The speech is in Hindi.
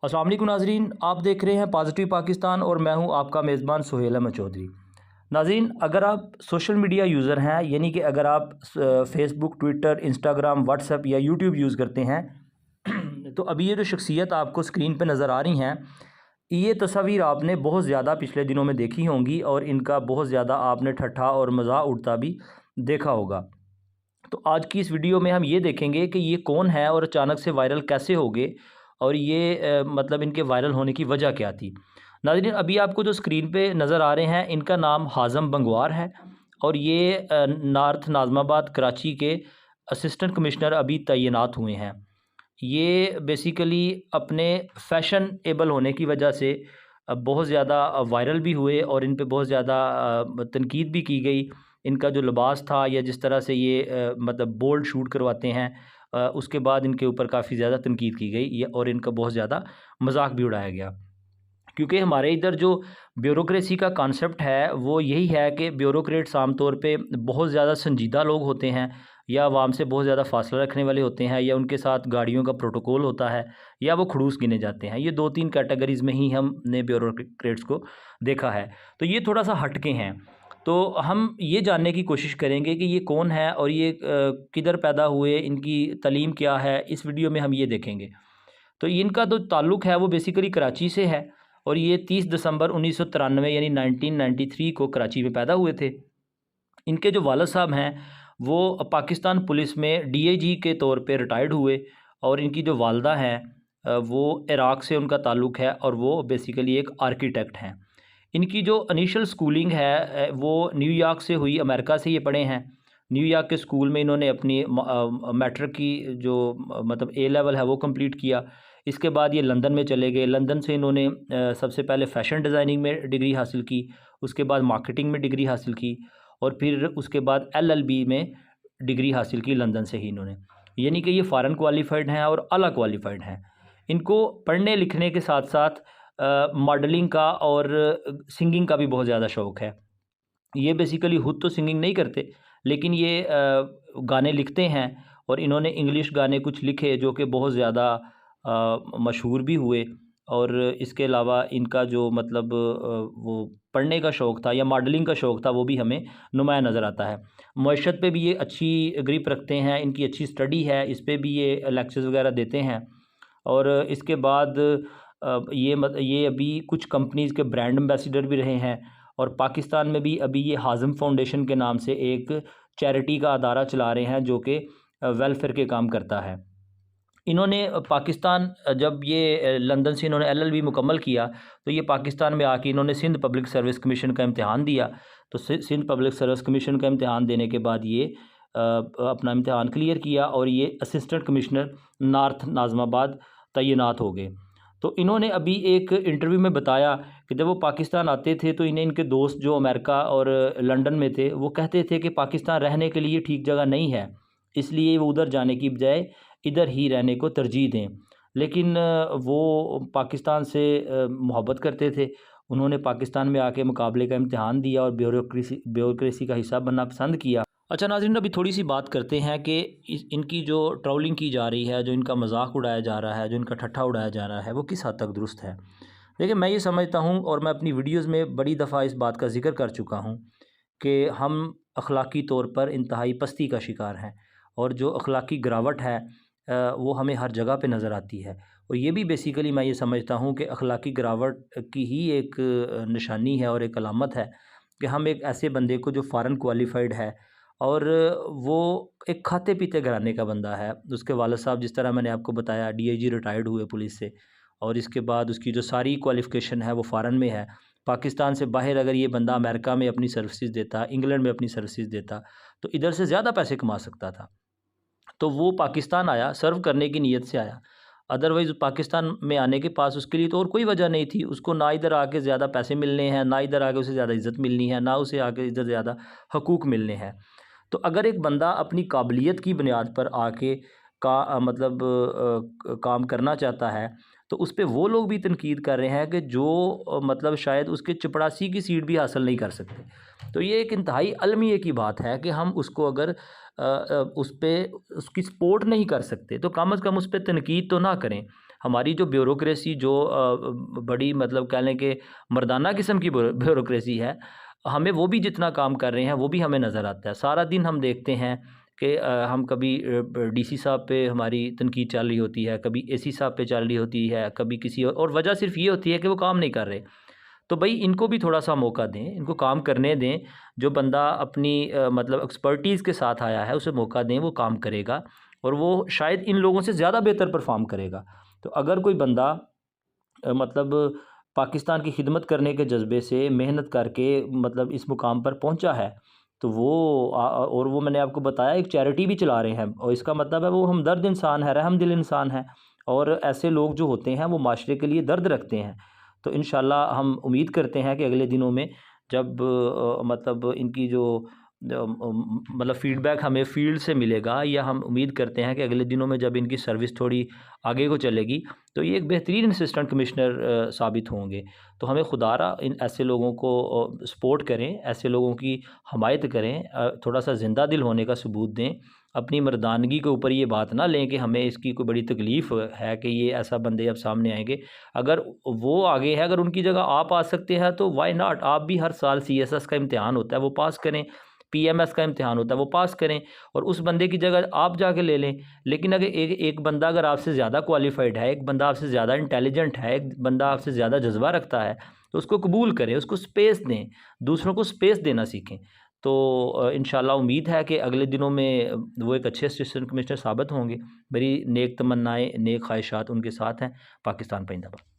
अस्सलाम वालेकुम नाज़रीन, आप देख रहे हैं पॉजिटिव पाकिस्तान और मैं हूं आपका मेज़बान सुहेल अहमद चौधरी। नाज़रीन, अगर आप सोशल मीडिया यूज़र हैं, यानी कि अगर आप फेसबुक, ट्विटर, इंस्टाग्राम, व्हाट्सएप या यूट्यूब यूज़ करते हैं तो अभी ये जो शख्सियत आपको स्क्रीन पे नज़र आ रही हैं, ये तस्वीर आपने बहुत ज़्यादा पिछले दिनों में देखी होंगी और इनका बहुत ज़्यादा आपने ठट्ठा और मज़ाक उड़ता भी देखा होगा। तो आज की इस वीडियो में हम ये देखेंगे कि ये कौन है और अचानक से वायरल कैसे हो गए और ये मतलब इनके वायरल होने की वजह क्या थी। नाज़रीन, अभी आपको जो स्क्रीन पे नज़र आ रहे हैं, इनका नाम हाज़म बंगवार है और ये नॉर्थ नाज़िमाबाद कराची के असिस्टेंट कमिश्नर अभी तैनात हुए हैं। ये बेसिकली अपने फैशनेबल होने की वजह से बहुत ज़्यादा वायरल भी हुए और इन पे बहुत ज़्यादा तनकीद भी की गई। इनका जो लिबास था या जिस तरह से ये मतलब बोल्ड शूट करवाते हैं, उसके बाद इनके ऊपर काफ़ी ज़्यादा तनकीद की गई और इनका बहुत ज़्यादा मजाक भी उड़ाया गया। क्योंकि हमारे इधर जो ब्यूरोक्रेसी का कॉन्सेप्ट है वो यही है कि ब्यूरोक्रेट्स आम तौर पे बहुत ज़्यादा संजीदा लोग होते हैं या आवाम से बहुत ज़्यादा फासला रखने वाले होते हैं, या उनके साथ गाड़ियों का प्रोटोकॉल होता है, या वो खड़ूस गिने जाते हैं। ये 2-3 कैटेगरीज़ में ही हमने ब्यूरोक्रेट्स को देखा है। तो ये थोड़ा सा हटके हैं। तो हम ये जानने की कोशिश करेंगे कि ये कौन है और ये किधर पैदा हुए, इनकी तालीम क्या है, इस वीडियो में हम ये देखेंगे। तो इनका जो ताल्लुक़ है वो बेसिकली कराची से है और ये 30 दिसंबर 1993 यानी 1993 को कराची में पैदा हुए थे। इनके जो वालिद साहब हैं वो पाकिस्तान पुलिस में डीआईजी के तौर पे रिटायर्ड हुए और इनकी जो वालदा हैं वो इराक़ से उनका ताल्लुक़ है और वो बेसिकली एक आर्किटेक्ट हैं। इनकी जो इनिशियल स्कूलिंग है वो न्यूयॉर्क से हुई, अमेरिका से ये पढ़े हैं। न्यूयॉर्क के स्कूल में इन्होंने अपनी मैट्रिक की जो मतलब ए लेवल है वो कंप्लीट किया। इसके बाद ये लंदन में चले गए। लंदन से इन्होंने सबसे पहले फ़ैशन डिज़ाइनिंग में डिग्री हासिल की, उसके बाद मार्केटिंग में डिग्री हासिल की और फिर उसके बाद एलएलबी में डिग्री हासिल की लंदन से ही इन्होंने। यानी कि ये फ़ॉरेन क्वालिफ़ाइड हैं और आला क्वालिफ़ाइड हैं। इनको पढ़ने लिखने के साथ-साथ मॉडलिंग का और सिंगिंग का भी बहुत ज़्यादा शौक़ है। ये बेसिकली खुद तो सिंगिंग नहीं करते, लेकिन ये गाने लिखते हैं और इन्होंने इंग्लिश गाने कुछ लिखे जो कि बहुत ज़्यादा मशहूर भी हुए। और इसके अलावा इनका जो मतलब वो पढ़ने का शौक़ था या मॉडलिंग का शौक़ था वो भी हमें नुमायाँ नज़र आता है। मईशत पे भी ये अच्छी ग्रिप रखते हैं, इनकी अच्छी स्टडी है, इस पे भी ये लेक्चर्स वगैरह देते हैं। और इसके बाद ये अभी कुछ कंपनीज़ के ब्रांड एम्बेसडर भी रहे हैं और पाकिस्तान में भी अभी ये हाज़म फाउंडेशन के नाम से एक चैरिटी का अदारा चला रहे हैं जो कि वेलफेयर के काम करता है। इन्होंने पाकिस्तान जब ये लंदन से इन्होंने एलएलबी मुकम्मल किया तो ये पाकिस्तान में आके इन्होंने सिंध पब्लिक सर्विस कमीशन का इम्तिहान दिया। तो सिंध पब्लिक सर्विस कमीशन का इम्तिहान देने के बाद ये अपना इम्तिहान क्लियर किया और ये असिस्टेंट कमिश्नर नॉर्थ नाज़िमाबाद तैनात हो गए। तो इन्होंने अभी एक इंटरव्यू में बताया कि जब वो पाकिस्तान आते थे तो इन्हें इनके दोस्त जो अमेरिका और लंदन में थे वो कहते थे कि पाकिस्तान रहने के लिए ठीक जगह नहीं है, इसलिए वो उधर जाने की बजाय इधर ही रहने को तरजीह दें। लेकिन वो पाकिस्तान से मोहब्बत करते थे। उन्होंने पाकिस्तान में आके मुकाबले का इम्तिहान दिया और ब्यूरोक्रेसी का हिस्सा बनना पसंद किया। अच्छा नाज़रीन, अभी थोड़ी सी बात करते हैं कि इनकी जो ट्रोलिंग की जा रही है, जो इनका मजाक उड़ाया जा रहा है, जो इनका ठट्ठा उड़ाया जा रहा है, वो किस हद तक दुरुस्त है। देखिए, मैं ये समझता हूँ और मैं अपनी वीडियोज़ में बड़ी दफ़ा इस बात का ज़िक्र कर चुका हूँ कि हम अखलाकी तौर पर इंतहाई पस्ती का शिकार हैं और जो अखलाकी गिरावट है वो हमें हर जगह पे नज़र आती है। और ये भी बेसिकली मैं ये समझता हूँ कि अखलाकी गिरावट की ही एक निशानी है और एक अलामत है कि हम एक ऐसे बंदे को जो फ़ॉरेन क्वालिफ़ाइड है और वो एक खाते पीते घराने का बंदा है। उसके वालिद साहब, जिस तरह मैंने आपको बताया, डीआईजी रिटायर्ड हुए पुलिस से और इसके बाद उसकी जो सारी क्वालिफ़िकेशन है वो फ़ॉरेन में है। पाकिस्तान से बाहर अगर ये बंदा अमेरिका में अपनी सर्विसेज़ देता, इंग्लैंड में अपनी सर्विसेज़ देता, तो इधर से ज़्यादा पैसे कमा सकता था। तो वो पाकिस्तान आया, सर्व करने की नीयत से आया। अदरवाइज़ पाकिस्तान में आने के पास उसके लिए तो और कोई वजह नहीं थी। उसको ना इधर आके ज़्यादा पैसे मिलने हैं, ना इधर आके उसे ज़्यादा इज़्ज़त मिलनी है, ना उसे आके इधर ज़्यादा हकूक़ मिलने हैं। तो अगर एक बंदा अपनी काबिलियत की बुनियाद पर आके मतलब काम करना चाहता है तो उस पे वो लोग भी तनकीद कर रहे हैं कि जो मतलब शायद उसके चपरासी की सीट भी हासिल नहीं कर सकते। तो ये एक इंतहाई अलमिए की बात है कि हम उसको अगर उस पे उसकी सपोर्ट नहीं कर सकते तो कम अज़ कम उस पे तनकीद तो ना करें। हमारी जो ब्यूरोक्रेसी जो बड़ी मतलब कह लें कि मर्दाना किस्म की ब्यूरोक्रेसी है, हमें वो भी जितना काम कर रहे हैं वो भी हमें नज़र आता है। सारा दिन हम देखते हैं कि हम कभी डीसी साहब पे हमारी तनकीद चल रही होती है, कभी एसी साहब पे चल रही होती है, कभी किसी और वजह सिर्फ़ ये होती है कि वो काम नहीं कर रहे। तो भई इनको भी थोड़ा-सा मौका दें, इनको काम करने दें। जो बंदा अपनी मतलब एक्सपर्टीज़ के साथ आया है, उसे मौका दें, वो काम करेगा और वो शायद इन लोगों से ज़्यादा बेहतर परफ़ॉर्म करेगा। तो अगर कोई बंदा मतलब पाकिस्तान की खिदमत करने के जज़्बे से मेहनत करके मतलब इस मुकाम पर पहुंचा है, तो वो और वो मैंने आपको बताया एक चैरिटी भी चला रहे हैं, और इसका मतलब है वो हमदर्द इंसान है, रहमदिल इंसान है, और ऐसे लोग जो होते हैं वो माशरे के लिए दर्द रखते हैं। तो इंशाल्लाह हम उम्मीद करते हैं कि अगले दिनों में जब मतलब इनकी जो मतलब फ़ीडबैक हमें फ़ील्ड से मिलेगा, या हम उम्मीद करते हैं कि अगले दिनों में जब इनकी सर्विस थोड़ी आगे को चलेगी तो ये एक बेहतरीन असिस्टेंट कमिश्नर साबित होंगे। तो हमें खुदारा इन ऐसे लोगों को सपोर्ट करें, ऐसे लोगों की हमायत करें, थोड़ा-सा ज़िंदा दिल होने का सबूत दें। अपनी मर्दानगी के ऊपर ये बात ना लें कि हमें इसकी कोई बड़ी तकलीफ़ है कि ये ऐसा बंदे अब सामने आएँगे। अगर वो आगे है, अगर उनकी जगह आप आ सकते हैं तो व्हाई नॉट? आप भी हर साल सीएसएस का इम्तिहान होता है वो पास करें, पीएमएस का इम्तिहान होता है वो पास करें, और उस बंदे की जगह आप जाके ले लें। लेकिन अगर एक बंदा अगर आपसे ज़्यादा क्वालिफ़ाइड है, एक बंदा आपसे ज़्यादा इंटेलिजेंट है, एक बंदा आपसे ज़्यादा जज़्बा रखता है, तो उसको कबूल करें, उसको स्पेस दें, दूसरों को स्पेस देना सीखें। तो इंशाल्लाह उम्मीद है कि अगले दिनों में वो एक अच्छे असिस्टेंट कमिश्नर साबित होंगे। मेरी नेक तमन्नाएँ, नेक ख्वाहिशात उनके साथ हैं। पाकिस्तान जिंदाबाद।